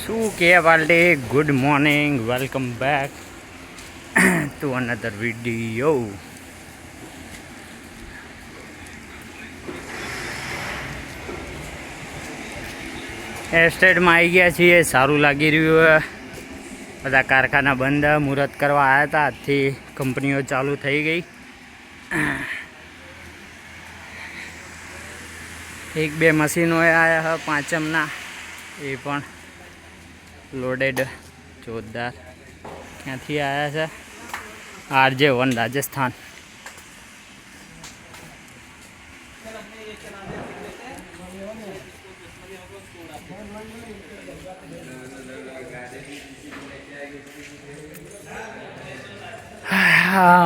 શું કે party, good morning, welcome back to another video. એસ્ટેટમાં આવી ગયા છીએ, સારું લાગી રહ્યું. બધા કારખાના બંધ, મુહૂર્ત કરવા આવ્યા હતા, આજથી કંપનીઓ ચાલુ થઈ ગઈ. એક બે મશીનો આવ્યા પાંચમના, એ પણ લોડેડ જોરદાર. ક્યાંથી આવ્યા છે? RJ1 રાજસ્થાન.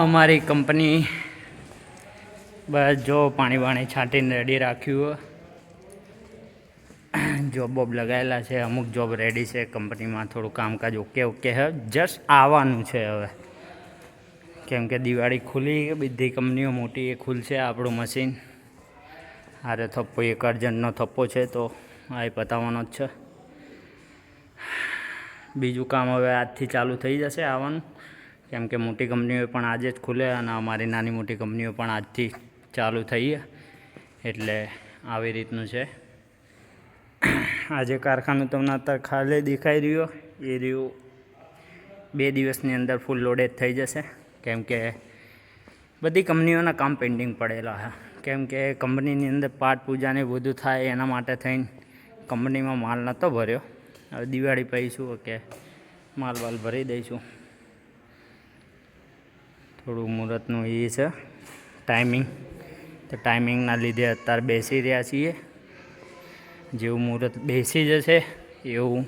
અમારી કંપની બસ જો પાણી બાણી છાંટીને રેડી રાખ્યું. જોબ બોબ લગાવેલા છે, અમુક જોબ રેડી છે કંપનીમાં. થોડું કામકાજ ઓકે છે, જસ્ટ આવવાનું છે હવે, કેમ કે દિવાળી ખુલી, બધી કંપનીઓ મોટી એ ખુલશે. આપણું મશીન હારે થપ્પો, એક અર્જન્ટનો થપ્પો છે તો આ પતાવવાનો જ છે. બીજું કામ હવે આજથી ચાલુ થઈ જશે આવવાનું, કેમ કે મોટી કંપનીઓ પણ આજે જ ખુલે અને અમારી નાની મોટી કંપનીઓ પણ આજથી ચાલુ થઈ. એટલે આવી રીતનું છે. આજે કારખાનું તમને અત્યારે ખાલી દેખાઈ રહ્યો, એ રહ્યું 2 દિવસની અંદર ફૂલ લોડેડ થઈ જશે. કેમ કે બધી કંપનીઓના કામ પેન્ડિંગ પડેલા છે, કેમ કે કંપનીની અંદર પાઠ પૂજાને બધું થાય, એના માટે થઈને કંપનીમાં માલ નહોતો ભર્યો. હવે દિવાળી પછી શું કે માલ વાલ ભરી દઈશું. થોડું મુહૂર્તનું એ છે ટાઈમિંગ, તો ટાઈમિંગના લીધે અત્યારે બેસી રહ્યા છીએ. જેવું મુહૂર્ત બેસી જશે એવું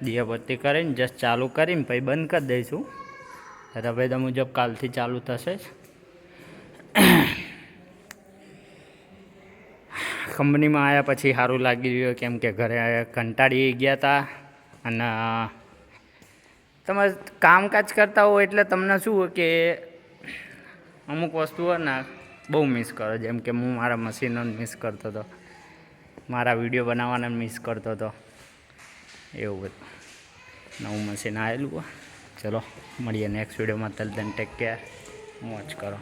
દિયાબત્તી કરીને જસ્ટ ચાલુ કરીને પછી બંધ કરી દઈશું. રવેદા મુજબ કાલથી ચાલુ થશે. કંપનીમાં આવ્યા પછી સારું લાગી રહ્યું, કેમ કે ઘરે કંટાળી ગયા હતા. અને તમે કામકાજ કરતા હો એટલે તમને શું હોય કે અમુક વસ્તુઓ ને બહુ મિસ કરો. જેમ કે હું મારા મશીનોને મિસ કરતો હતો, મારા વિડીયો બનાવવાને મિસ કરતો હતો. એવું બધું નવું મશીન આવેલું. ચલો મળીએ નેક્સ્ટ વિડીયોમાં. તલ દેન ટેક કેર, મોજ કરો.